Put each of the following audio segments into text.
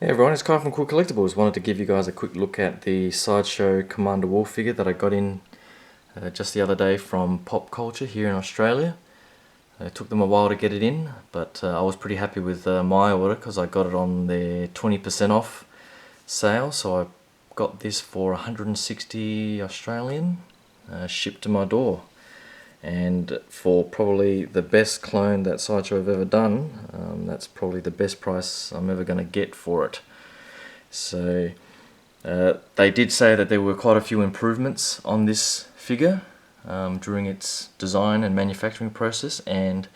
Hey everyone, it's Kai from Kool Collectibles. Wanted to give you guys a quick look at the Sideshow Commander Wolffe figure that I got in just the other day from Pop Culture here in Australia. It took them a while to get it in, but I was pretty happy with my order because I got it on their 20% off sale. So I got this for 160 Australian, shipped to my door. And for probably the best clone that Sideshow have ever done, that's probably the best price I'm ever going to get for it. So they did say that there were quite a few improvements on this figure during its design and manufacturing process, and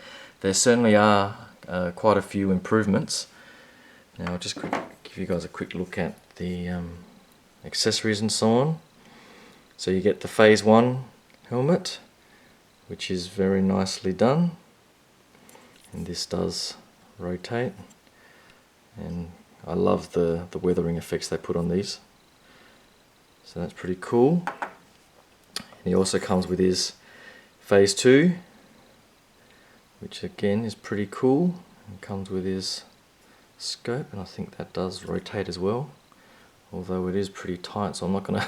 there certainly are quite a few improvements. Now I'll just give you guys a quick look at the accessories and so on. So you get the Phase 1 helmet, which is very nicely done, and this does rotate, and I love the weathering effects they put on these, so that's pretty cool. And he also comes with his Phase 2, which again is pretty cool, and comes with his scope, and I think that does rotate as well, although it is pretty tight, so I'm not going to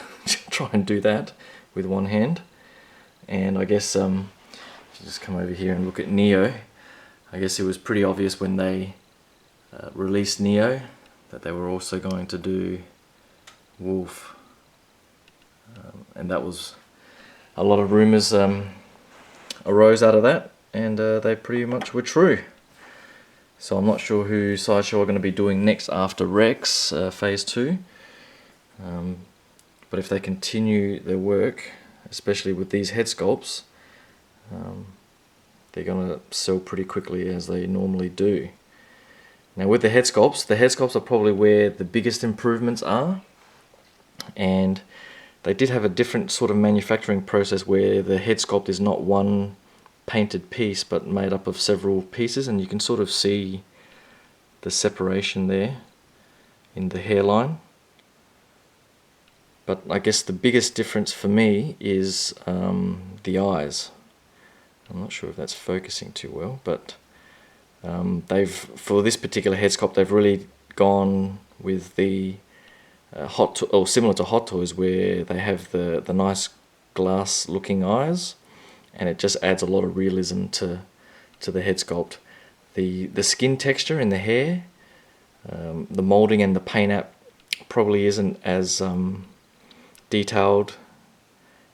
try and do that with one hand. And I guess if you just come over here and look at Neo, I guess it was pretty obvious when they released Neo that they were also going to do Wolffe, and that was a lot of rumours arose out of that, and they pretty much were true. So I'm not sure who Sideshow are going to be doing next after Rex Phase 2, but if they continue their work, especially with these head sculpts, they're going to sell pretty quickly as they normally do. Now with the head sculpts are probably where the biggest improvements are, and they did have a different sort of manufacturing process where the head sculpt is not one painted piece but made up of several pieces, and you can sort of see the separation there in the hairline. But I guess the biggest difference for me is the eyes. I'm not sure if that's focusing too well, but for this particular head sculpt, they've really gone with the similar to Hot Toys, where they have the nice glass-looking eyes, and it just adds a lot of realism to the head sculpt. The skin texture in the hair, the molding and the paint app probably isn't as detailed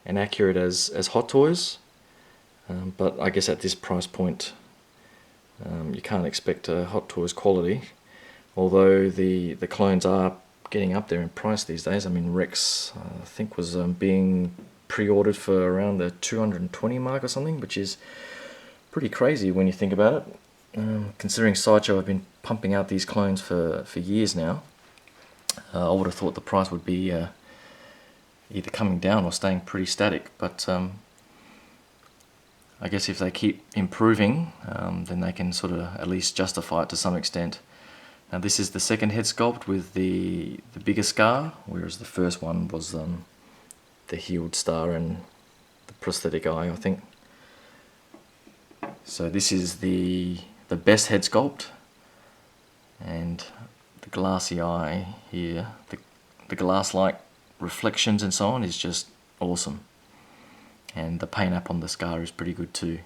and accurate as Hot Toys, but I guess at this price point you can't expect Hot Toys quality, although the clones are getting up there in price these days. I mean, Rex I think was being pre-ordered for around the 220 mark or something, which is pretty crazy when you think about it, considering Sideshow have been pumping out these clones for years now. I would have thought the price would be either coming down or staying pretty static, but I guess if they keep improving, then they can sort of at least justify it to some extent. Now this is the second head sculpt with the bigger scar, whereas the first one was the healed star and the prosthetic eye, I think. So this is the best head sculpt, and the glassy eye here, the glass-like reflections and so on is just awesome, and the paint app on the scar is pretty good too.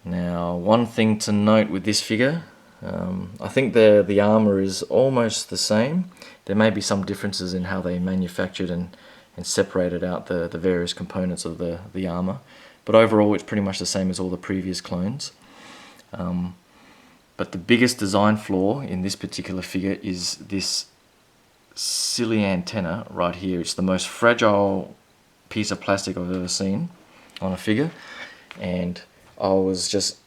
Now one thing to note with this figure, I think the armor is almost the same. There may be some differences in how they manufactured and separated out the various components of the armor, but overall it's pretty much the same as all the previous clones. But the biggest design flaw in this particular figure is this silly antenna right here. It's the most fragile piece of plastic I've ever seen on a figure, and it was just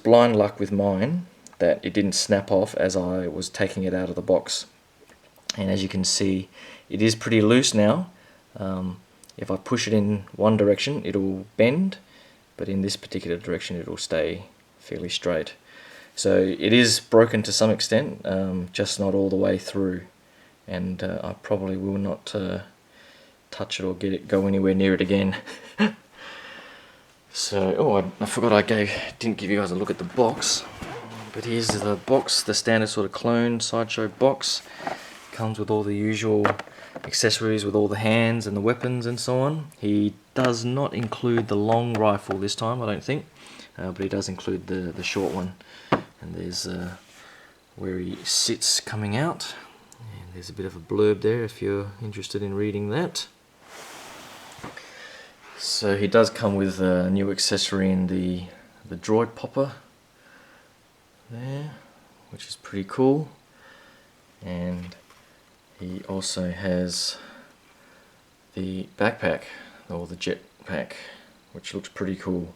blind luck with mine that it didn't snap off as I was taking it out of the box. And as you can see, it is pretty loose now. If I push it in one direction, it'll bend, but in this particular direction it'll stay fairly straight. So it is broken to some extent, just not all the way through, and I probably will not touch it or go anywhere near it again. So, I forgot didn't give you guys a look at the box. But here's the box, the standard sort of clone Sideshow box. Comes with all the usual accessories with all the hands and the weapons and so on. He does not include the long rifle this time, I don't think, but he does include the short one. And there's where he sits coming out. And there's a bit of a blurb there if you're interested in reading that. So he does come with a new accessory in the droid popper there, which is pretty cool. And he also has the backpack, or the jet pack, which looks pretty cool.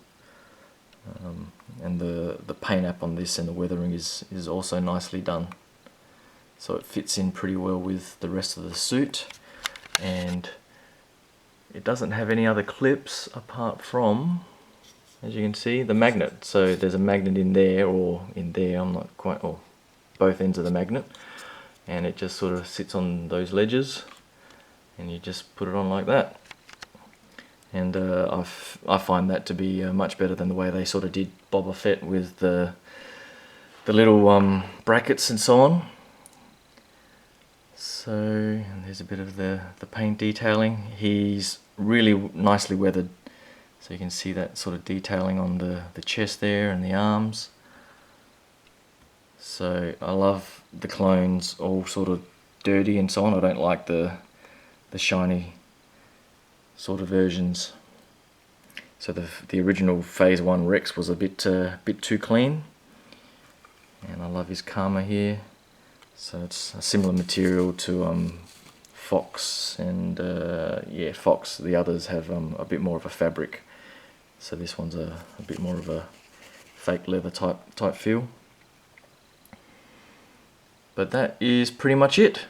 And the paint app on this and the weathering is also nicely done. So it fits in pretty well with the rest of the suit. And it doesn't have any other clips apart from, as you can see, the magnet. So there's a magnet in there, or in there, I'm not quite, or both ends of the magnet. And it just sort of sits on those ledges, and you just put it on like that. And I find that to be much better than the way they sort of did Boba Fett with the little brackets and so on. So, and there's a bit of the paint detailing. He's really nicely weathered, so you can see that sort of detailing on the chest there and the arms. So I love the clones all sort of dirty and so on. I don't like the shiny sort of versions. So the original Phase 1 Rex was a bit too clean. And I love his Karma here. So it's a similar material to Fox and yeah, Fox. The others have a bit more of a fabric. So this one's a bit more of a fake leather type feel. But that is pretty much it.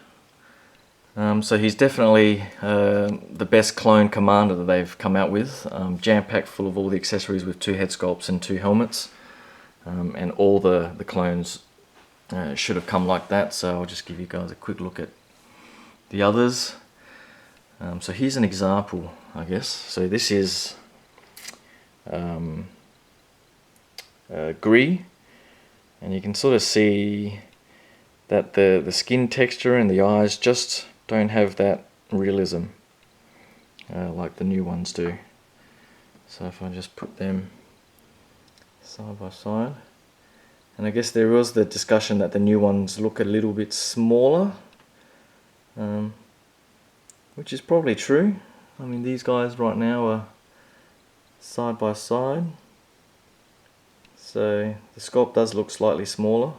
So he's definitely the best clone commander that they've come out with. Jam-packed full of all the accessories with 2 head sculpts and 2 helmets. And all the clones should have come like that. So I'll just give you guys a quick look at the others. So here's an example, I guess. So this is Gree. And you can sort of see that the skin texture and the eyes just don't have that realism like the new ones do. So if I just put them side by side, and I guess there was the discussion that the new ones look a little bit smaller, which is probably true. I mean, these guys right now are side by side, so the sculpt does look slightly smaller.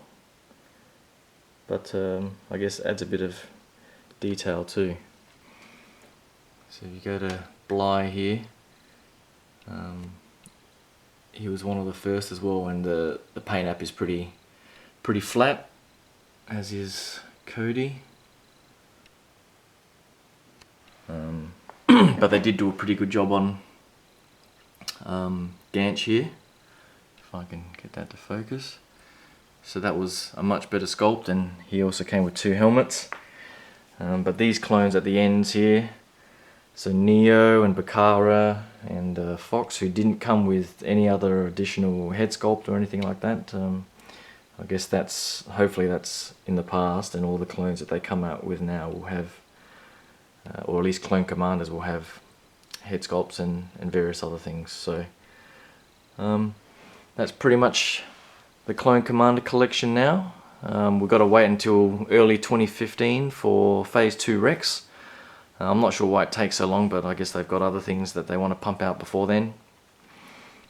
But I guess adds a bit of detail too. So if you go to Bly here, he was one of the first as well, and the paint app is pretty flat, as is Cody. But they did do a pretty good job on Ganch here, if I can get that to focus. So that was a much better sculpt, and he also came with 2 helmets. But these clones at the ends here, so Neo and Bakara and Fox, who didn't come with any other additional head sculpt or anything like that, I guess hopefully that's in the past, and all the clones that they come out with now will have, or at least clone commanders will have head sculpts and various other things. So that's pretty much the Clone Commander collection now. We've got to wait until early 2015 for Phase 2 Rex. I'm not sure why it takes so long, but I guess they've got other things that they want to pump out before then.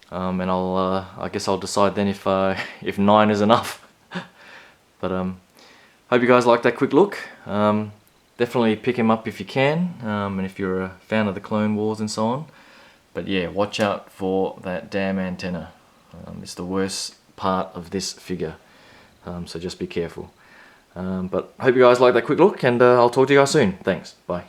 And I guess I'll decide then if 9 is enough. But hope you guys liked that quick look. Definitely pick him up if you can, and if you're a fan of the Clone Wars and so on. But yeah, watch out for that damn antenna. It's the worst part of this figure, so just be careful. But hope you guys like that quick look, and I'll talk to you guys soon. Thanks, bye.